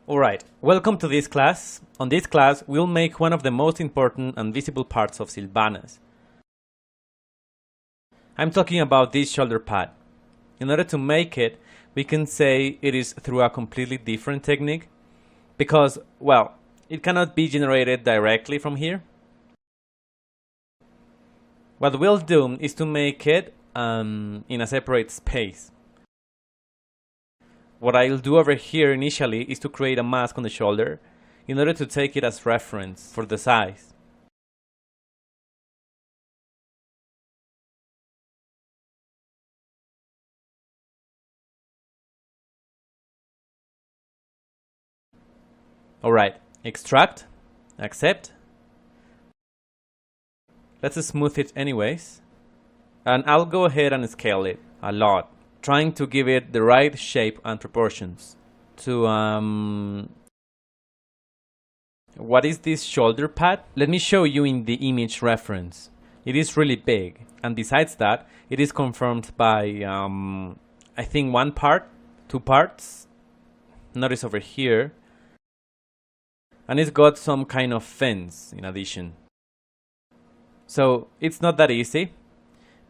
Alright, welcome to this class. On this class, we'll make one of the most important and visible parts of Sylvanas. I'm talking about this shoulder pad. In order to make it, we can say it is through a completely different technique because, well, it cannot be generated directly from here. What we'll do is to make it in a separate space. What I'll do over here initially is to create a mask on the shoulder in order to take it as reference for the size. Alright, extract, accept. Let's smooth it anyways. And I'll go ahead and scale it a lot, trying to give it the right shape and proportions. To what is this shoulder pad? Let me show you in the image reference. It is really big, and besides that, it is confirmed by I think one part, two parts. Notice over here. And it's got some kind of fence in addition. So it's not that easy.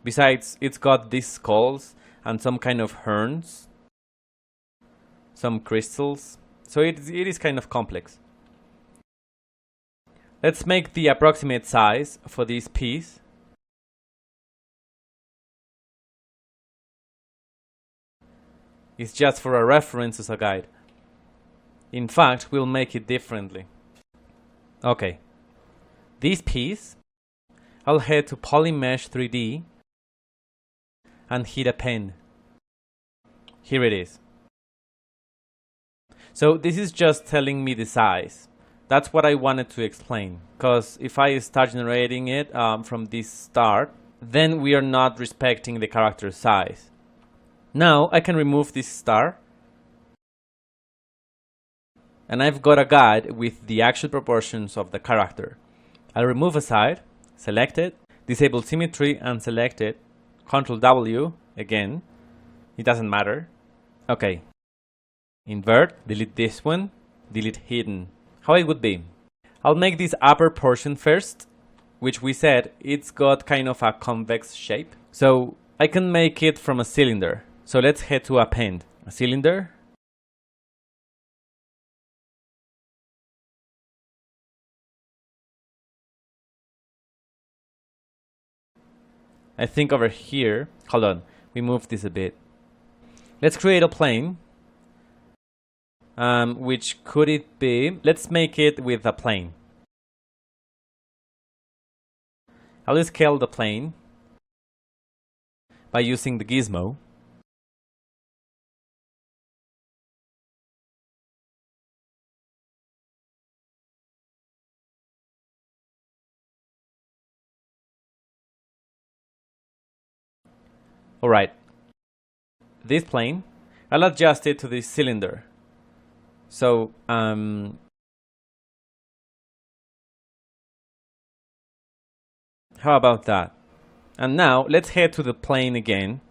Besides, it's got these skulls and some kind of horns, some crystals. So it is kind of complex. Let's make the approximate size for this piece. It's just for a reference as a guide. In fact, we'll make it differently. Okay. This piece, I'll head to Polymesh 3D and hit append. Here it is. So this is just telling me the size. That's what I wanted to explain. Because if I start generating it from this start, then we are not respecting the character size. Now I can remove this star. And I've got a guide with the actual proportions of the character. I'll remove a side, select it, disable symmetry and select it. Ctrl W again. It doesn't matter. Okay. Invert, delete this one, delete hidden. How it would be? I'll make this upper portion first, which we said it's got kind of a convex shape. So I can make it from a cylinder. So let's head to append. A cylinder. I think over here, hold on, we move this a bit. Let's create a plane. Which could it be? Let's make it with a plane. I'll scale the plane by using the gizmo. Alright, this plane, I'll adjust it to this cylinder. So, how about that? And now, let's head to the plane again,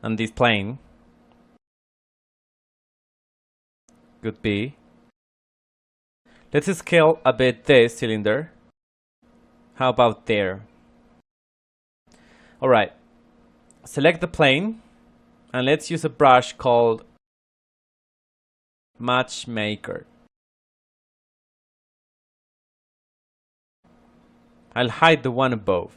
and this plane could be. Let's scale a bit this cylinder. How about there? Alright. Select the plane and let's use a brush called Matchmaker. I'll hide the one above.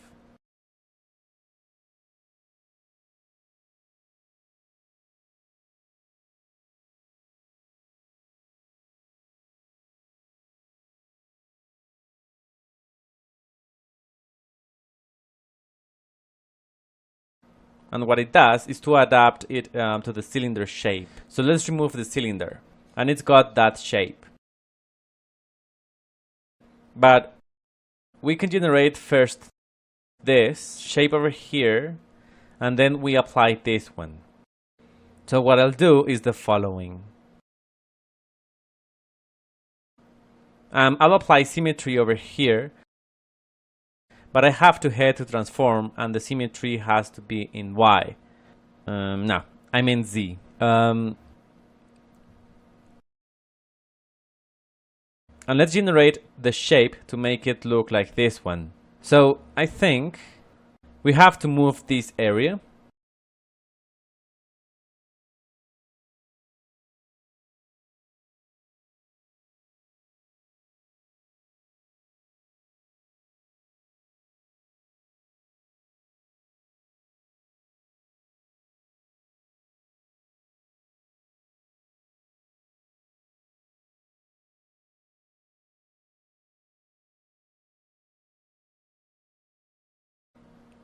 And what it does is to adapt it to the cylinder shape. So let's remove the cylinder. And it's got that shape. But we can generate first this shape over here. And then we apply this one. So what I'll do is the following. I'll apply symmetry over here. But I have to head to transform and the symmetry has to be in Y. No, I mean Z. And let's generate the shape to make it look like this one. So I think we have to move this area.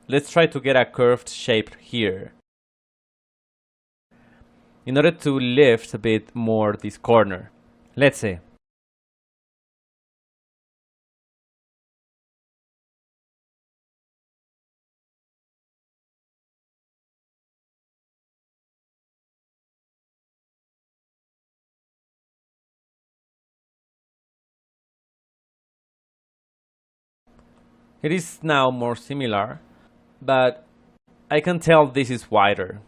Let's try to get a curved shape here, in order to lift a bit more this corner. Let's see. It is now more similar, but I can tell this is wider.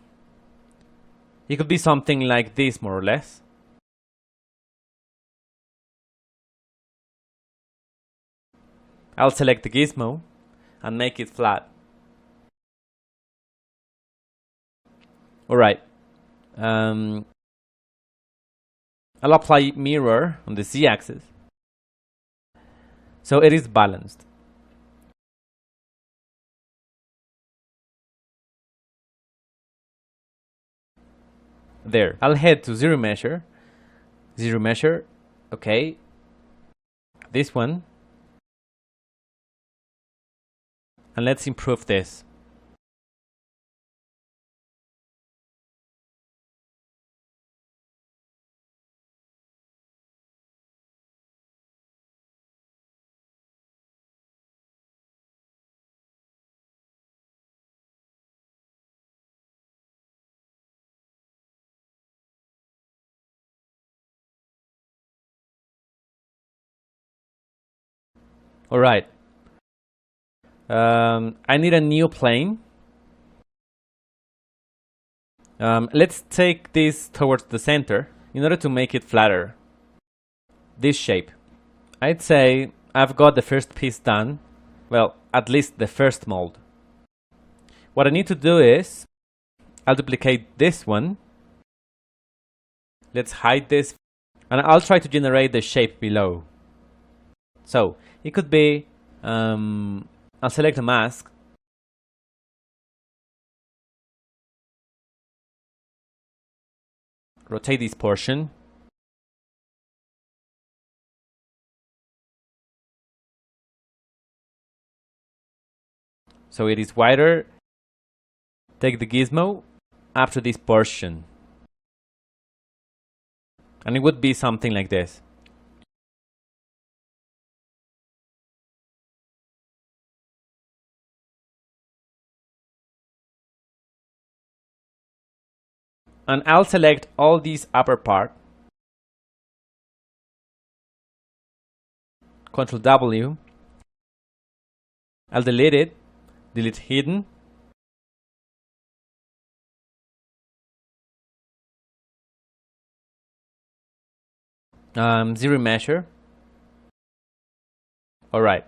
It could be something like this, more or less. I'll select the gizmo and make it flat. Alright. I'll apply mirror on the z-axis, so it is balanced. There. I'll head to zero measure. Zero measure. Okay. This one. And let's improve this. Alright. I need a new plane. Let's take this towards the center in order to make it flatter. This shape. I'd say I've got the first piece done. Well, at least the first mold. What I need to do is I'll duplicate this one. Let's hide this. And I'll try to generate the shape below. So it could be, I'll select a mask. Rotate this portion. So it is wider. Take the gizmo up to this portion. And it would be something like this. And I'll select all these upper part. Ctrl W. I'll delete it. Delete hidden. Zero measure. Alright.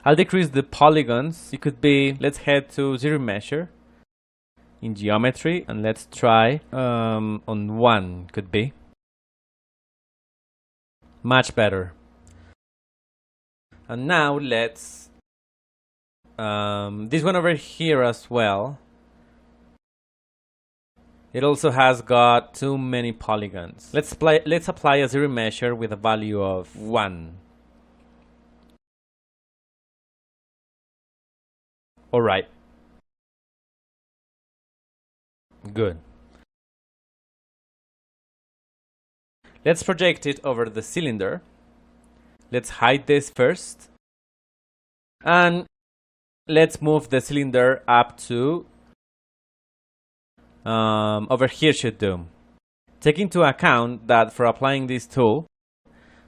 I'll decrease the polygons. It could be, let's head to zero measure in geometry, and let's try on 1, could be. Much better. And now let's this one over here as well. It also has got too many polygons. Let's apply a zero measure with a value of 1. Alright. Good. Let's project it over the cylinder. Let's hide this first. And let's move the cylinder up to over here should do. Take into account that for applying this tool,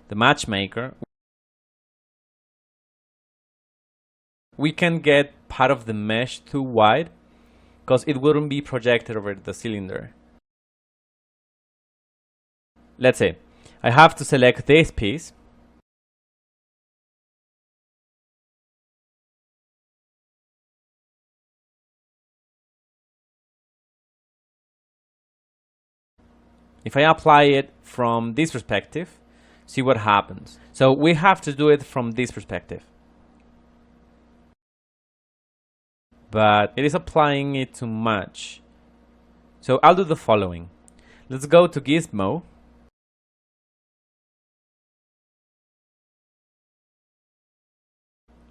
the matchmaker, we can get part of the mesh too wide because it wouldn't be projected over the cylinder. Let's say I have to select this piece If I apply it from this perspective, see what happens. So we have to do it from this perspective. But it is applying it too much. So I'll do the following. Let's go to Gizmo.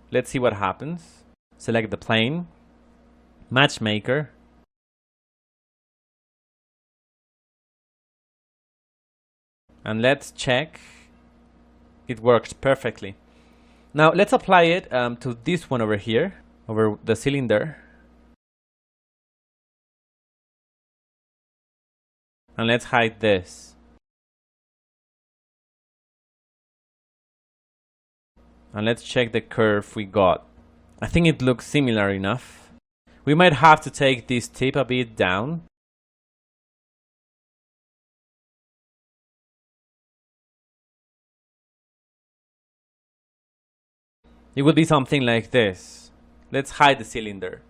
Let's see what happens. Select the plane, matchmaker, and let's check. It works perfectly. Now let's apply it to this one over here, over the cylinder. And let's hide this. And let's check the curve we got. I think it looks similar enough. We might have to take this tip a bit down. It would be something like this. Let's hide the cylinder.